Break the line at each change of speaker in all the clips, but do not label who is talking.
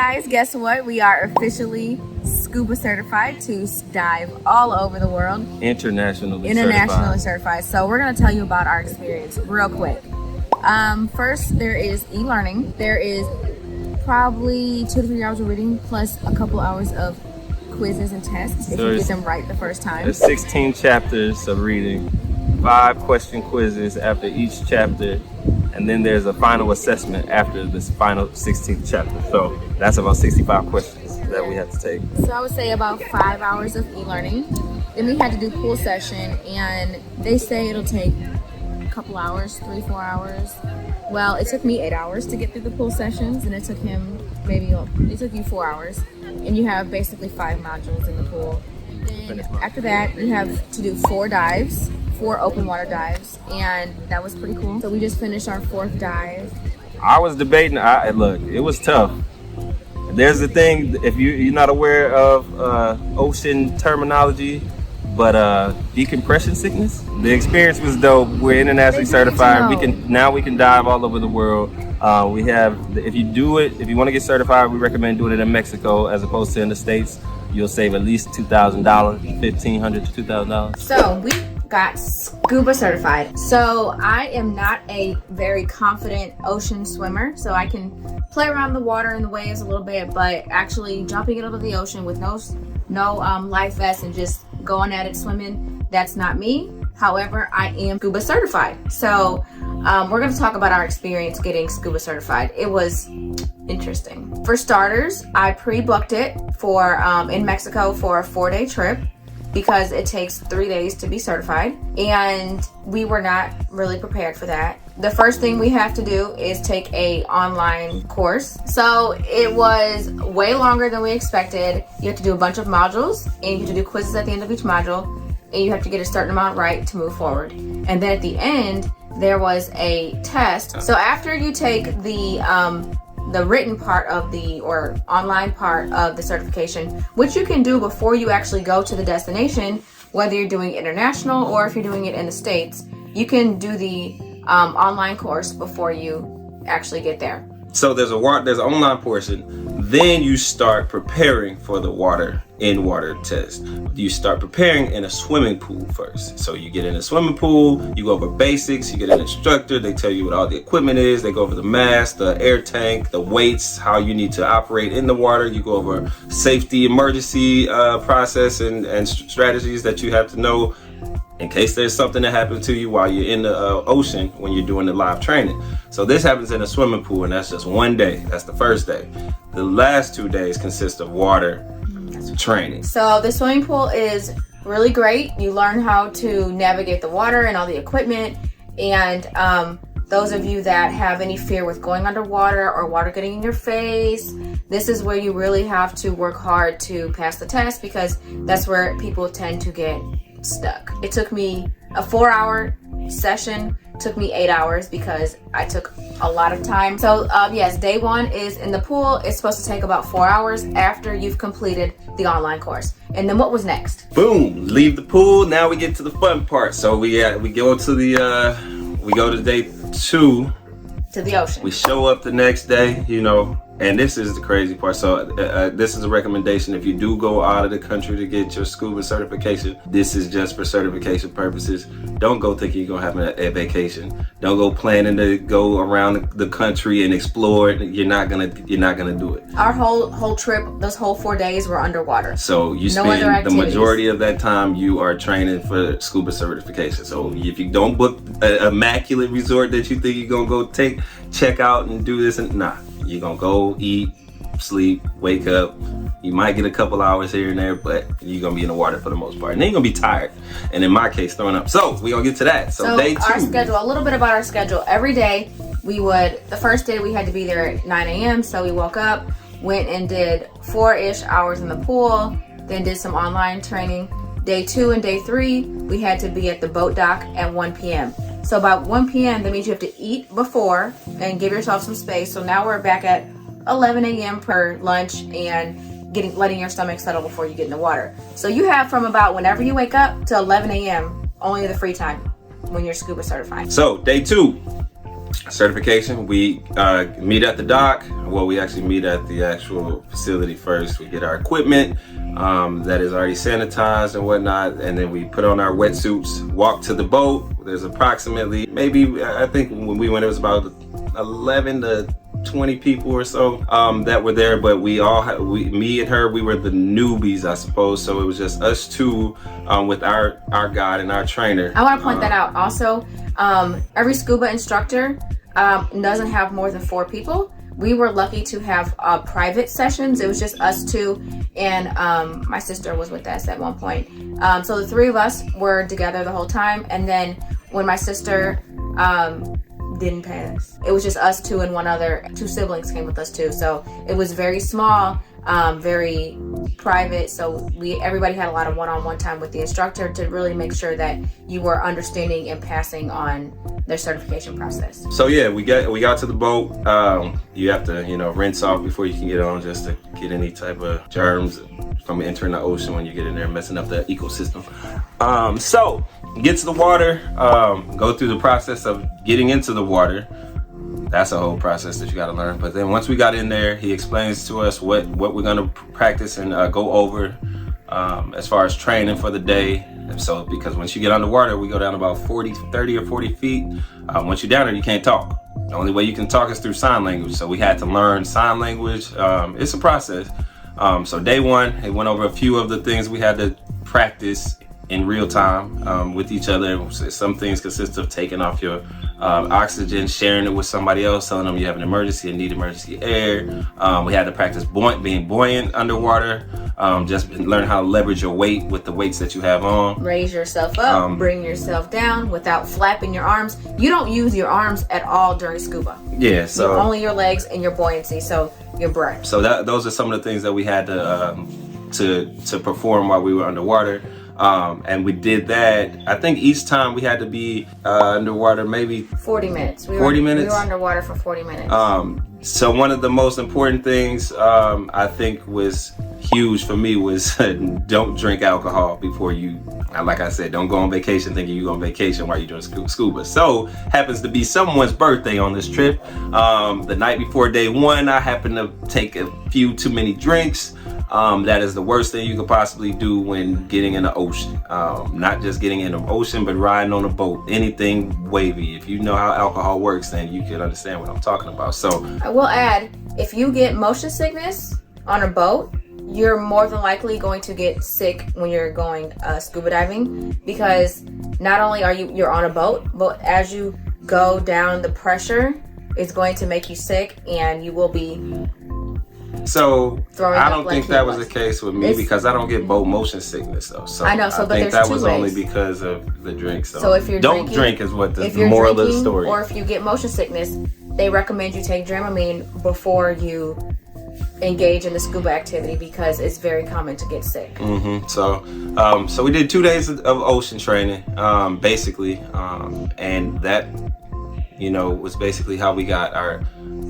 guys, guess what? We are officially scuba certified to dive all over the world.
Internationally
certified. So we're going to tell you about our experience real quick. First, there is e-learning. There is probably 2 to 3 hours of reading plus a couple hours of quizzes and tests if you get them right the first time.
There's 16 chapters of reading, 5 question quizzes after each chapter, and then there's a final assessment after this final 16th chapter. So that's about 65 questions that we have to take.
So I would say about 5 hours of e-learning. Then we had to do pool session, and they say it'll take a couple hours, 3-4 hours. Well, it took me 8 hours to get through the pool sessions, and it took him it took you 4 hours. And you have basically 5 modules in the pool. Then after that, you have to do 4 dives, 4 open water dives, and that was pretty cool. So we just finished our 4th dive.
I was debating. Look, it was tough. There's the thing, if you're not aware of ocean terminology, but decompression sickness. The experience was dope. We're internationally certified. We can dive all over the world. We have, if you want to get certified, we recommend doing it in Mexico as opposed to in the States. You'll save at least $2,000, $1,500 to $2,000.
So we got scuba certified. So I am not a very confident ocean swimmer, so I can play around the water and the waves a little bit, but actually jumping into the ocean with no life vest and just going at it swimming, that's not me. However, I am scuba certified. So we're going to talk about our experience getting scuba certified. It was interesting. For starters, I pre-booked it for in Mexico for a 4-day trip because it takes 3 days to be certified, and we were not really prepared for that. The first thing we have to do is take a online course. So it was way longer than we expected. You have to do a bunch of modules, and you have to do quizzes at the end of each module, and you have to get a certain amount right to move forward. And then at the end, there was a test. So after you take the written part of or online part of the certification, which you can do before you actually go to the destination, whether you're doing international or if you're doing it in the States, you can do the online course before you actually get there.
So there's an online portion. Then you start preparing for the in-water test. You start preparing in a swimming pool first. So you get in a swimming pool, you go over basics, you get an instructor, they tell you what all the equipment is, they go over the mask, the air tank, the weights, how you need to operate in the water. You go over safety, emergency process and strategies that you have to know in case there's something that happens to you while you're in the ocean when you're doing the live training. So this happens in a swimming pool, and that's just one day. That's the first day. The last 2 days consist of water training.
So the swimming pool is really great. You learn how to navigate the water and all the equipment. And those of you that have any fear with going underwater or water getting in your face, this is where you really have to work hard to pass the test, because that's where people tend to get stuck. It took me a 4-hour session, took me 8 hours because I took a lot of time. So yes, day 1 is in the pool. It's supposed to take about 4 hours after you've completed the online course. And then what was next?
Boom, leave the pool. Now we get to the fun part. So we go to day 2
to the ocean.
We show up the next day, and this is the crazy part. So this is a recommendation. If you do go out of the country to get your scuba certification, this is just for certification purposes. Don't go thinking you're gonna have a vacation. Don't go planning to go around the country and explore it. You're not gonna do it.
Our whole trip, those whole 4 days were underwater.
So you spend the majority of that time you are training for scuba certification. So if you don't book an immaculate resort that you think you're gonna go check out and do this, and you're gonna go eat, sleep, wake up. You might get a couple hours here and there, but you're gonna be in the water for the most part. And then you're gonna be tired. And in my case, throwing up. So we're gonna get to that. So day 2.
Our schedule, a little bit about our schedule. Every day the first day we had to be there at 9 a.m. So we woke up, went and did 4-ish hours in the pool, then did some online training. Day 2 and day 3, we had to be at the boat dock at 1 p.m. So about 1 p.m., that means you have to eat before and give yourself some space. So now we're back at 11 a.m. per lunch and letting your stomach settle before you get in the water. So you have from about whenever you wake up to 11 a.m. only the free time when you're scuba certified.
So day 2, certification, we meet at the dock. Well, we actually meet at the actual facility first. We get our equipment that is already sanitized and whatnot, and then we put on our wetsuits, walk to the boat. There's approximately, maybe, I think when we went, it was about 11 to 20 people or so that were there, but me and her, we were the newbies, I suppose. So it was just us two with our guide and our trainer.
I want to point that out also. Every scuba instructor doesn't have more than 4 people. We were lucky to have private sessions. It was just us two, and my sister was with us at one point. So the 3 of us were together the whole time, and then when my sister didn't pass, it was just us two and one other. 2 siblings came with us too. So it was very small, very private. So everybody had a lot of one-on-one time with the instructor to really make sure that you were understanding and passing on their certification process.
So yeah, we got to the boat. You have to, rinse off before you can get on, just to get any type of germs from entering the ocean when you get in there, messing up the ecosystem. So get to the water, go through the process of getting into the water. That's a whole process that you got to learn. But then once we got in there, he explains to us what we're going to practice and go over as far as training for the day. And so, because once you get underwater, we go down about 30 or 40 feet. Once you're down there, you can't talk. The only way you can talk is through sign language. So we had to learn sign language. It's a process. So day 1, it went over a few of the things we had to practice in real time with each other. Some things consist of taking off your oxygen, sharing it with somebody else, telling them you have an emergency and need emergency air. We had to practice being buoyant underwater, just learn how to leverage your weight with the weights that you have on.
Raise yourself up, bring yourself down without flapping your arms. You don't use your arms at all during scuba.
Yeah, so
only your legs and your buoyancy, so your breath.
So those are some of the things that we had to perform while we were underwater. And we did that. I think each time we had to be underwater maybe
40 minutes.
40 minutes?
We were underwater for 40 minutes.
So one of the most important things I think was huge for me was don't drink alcohol before you, like I said, don't go on vacation thinking you're on vacation while you're doing scuba. So happens to be someone's birthday on this trip. The night before day 1, I happened to take a few too many drinks. That is the worst thing you could possibly do when getting in the ocean. Not just getting in the ocean, but riding on a boat, anything wavy. If you know how alcohol works, then you can understand what I'm talking about. So
I will add, if you get motion sickness on a boat, you're more than likely going to get sick when you're going scuba diving, because not only are you're on a boat, but as you go down, the pressure is going to make you sick, and you will be.
So I don't think that was the case with me, because I don't get boat motion sickness though. So
I know, so
I
but
think
there's
that
2
was
ways.
only because of the drink.
So if you're
don't
drinking,
drink is what the
if you're
moral of the
drinking,
story.
or if you get motion sickness, they recommend you take Dramamine before you engage in the scuba activity, because it's very common to get sick.
So we did 2 days of ocean training, basically, and that was basically how we got our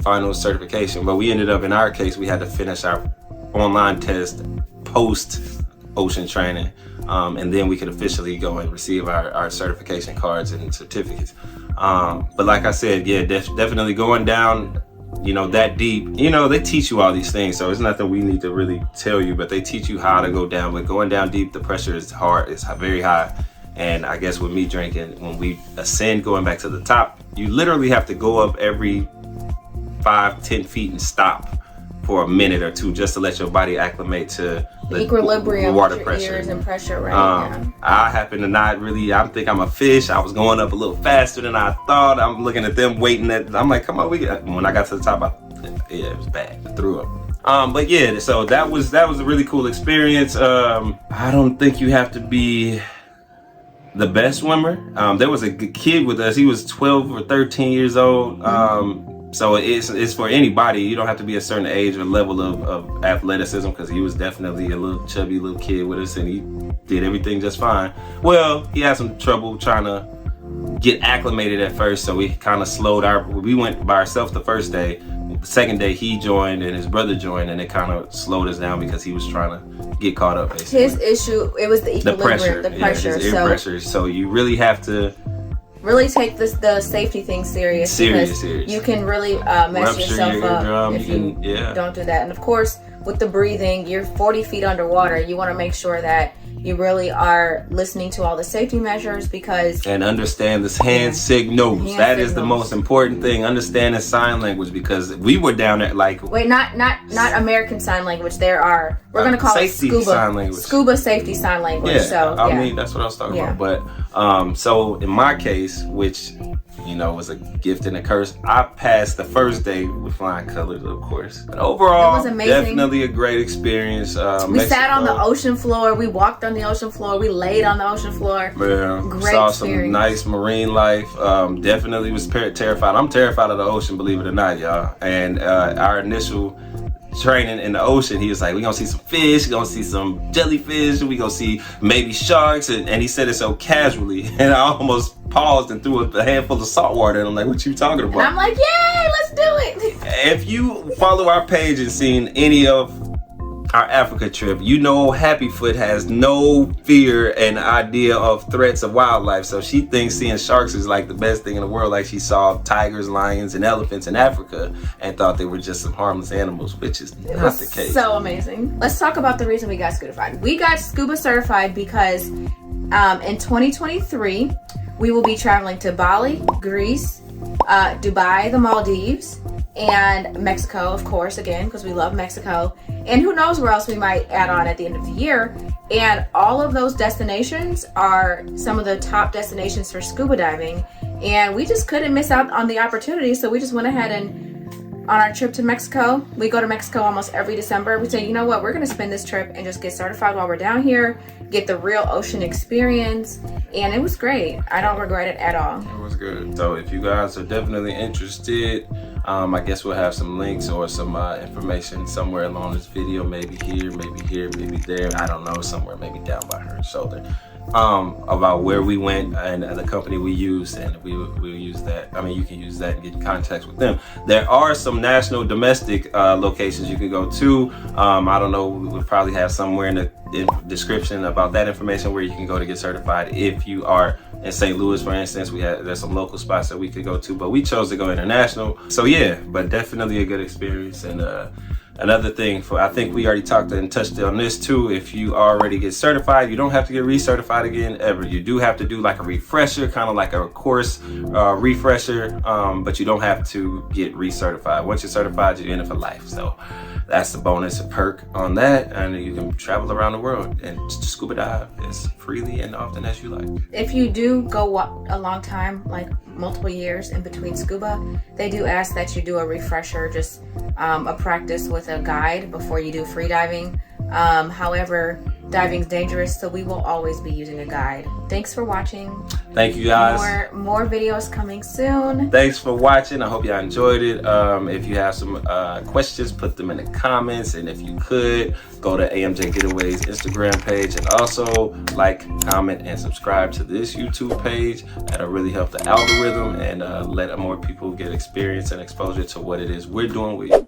final certification. But we ended up, in our case, we had to finish our online test post ocean training, and then we could officially go and receive our certification cards and certificates. But like I said, yeah, definitely going down that deep. They teach you all these things, so it's nothing we need to really tell you, but they teach you how to go down. But going down deep, the pressure is hard, it's very high. And I guess with me drinking, when we ascend, going back to the top, you literally have to go up every 5-10 feet and stop for a minute or 2 just to let your body acclimate to the
equilibrium,
water
with your
pressure.
ears and pressure, right?
I happen to not really, I think I'm a fish. I was going up a little faster than I thought. I'm looking at them waiting I'm like, come on, when I got to the top, it was bad. I threw up. But yeah, so that was a really cool experience. I don't think you have to be the best swimmer. There was a kid with us. He was 12 or 13 years old. So it's for anybody. You don't have to be a certain age or level of athleticism, because he was definitely a little chubby little kid with us, and he did everything just fine. Well, he had some trouble trying to get acclimated at first, so we kind of slowed we went by ourselves the first day. The second day he joined and his brother joined, and it kind of slowed us down because he was trying to get caught up, basically.
His issue, it was the equilibrium, the pressure.
His ear pressure. So you really have to
really take the safety thing serious.
Serious.
You can really mess
Rupture
yourself
your
up
eardrum,
if
you
you
can-
don't do that. And of course, with the breathing, you're 40 feet underwater. You want to make sure that you really are listening to all the safety measures because...
And understand this hand signals. That is the most important thing. Understanding sign language, because we were down there like...
Wait, not American Sign Language. There are... We're going to call it Scuba.
Sign language.
Scuba safety sign language.
Yeah,
so,
I mean, that's what I was talking about. But, so in my case, which... you know, was a gift and a curse. I passed the first day with flying colors, of course. But overall,
it was amazing.
Definitely a great experience.
We sat on the ocean floor. We walked on the ocean floor. We laid on the ocean floor.
Yeah,
great
saw
experience.
some nice marine life. Definitely was terrified. I'm terrified of the ocean, believe it or not, y'all. And our initial training in the ocean, he was like, we're gonna see some fish, we're gonna see some jellyfish, we gonna see maybe sharks, and he said it so casually, and I almost paused and threw a handful of salt water, and I'm like, what you talking about?
And I'm like, yay, let's do it.
If you follow our page and seen any of our Africa trip, you know Happyfoot has no fear and idea of threats of wildlife. So she thinks seeing sharks is like the best thing in the world. Like she saw tigers, lions, and elephants in Africa and thought they were just some harmless animals, which is not the case.
So amazing. Let's talk about the reason we got scuba certified. We got scuba certified because in 2023, we will be traveling to Bali, Greece, Dubai, the Maldives, and Mexico, of course, again, because we love Mexico. And who knows where else we might add on at the end of the year. And all of those destinations are some of the top destinations for scuba diving. And we just couldn't miss out on the opportunity. So we just went ahead and on our trip to Mexico, we go to Mexico almost every December. We say, you know what, we're going to spend this trip and just get certified while we're down here, get the real ocean experience. And it was great. I don't regret it at all.
It was good. So if you guys are definitely interested, I guess we'll have some links or some information somewhere along this video, maybe here, maybe there. I don't know, somewhere maybe down by her shoulder. About where we went and the company we used, and we'll use that. I mean, you can use that and get in contact with them. There are some national domestic locations you can go to. I don't know, we'll probably have somewhere in the description about that information where you can go to get certified. If you are in St. Louis, for instance, there's some local spots that we could go to, but we chose to go international. So yeah, but definitely a good experience. And another thing, I think we already talked and touched on this too. If you already get certified, you don't have to get recertified again ever. You do have to do like a refresher, kind of like a course refresher, but you don't have to get recertified. Once you're certified, you're in it for life. So that's the bonus, a perk on that, and you can travel around the world and scuba dive as freely and often as you like.
If you do go a long time, like multiple years in between scuba, they do ask that you do a refresher, just a practice with a guide before you do free diving. However, diving's dangerous, so we will always be using a guide. Thanks for watching.
Thank you guys.
More videos coming soon.
Thanks for watching. I hope y'all enjoyed it. If you have some questions, put them in the comments, and if you could, go to AMJ Getaway's Instagram page, and also like, comment, and subscribe to this YouTube page. That'll really help the algorithm and let more people get experience and exposure to what it is we're doing with you.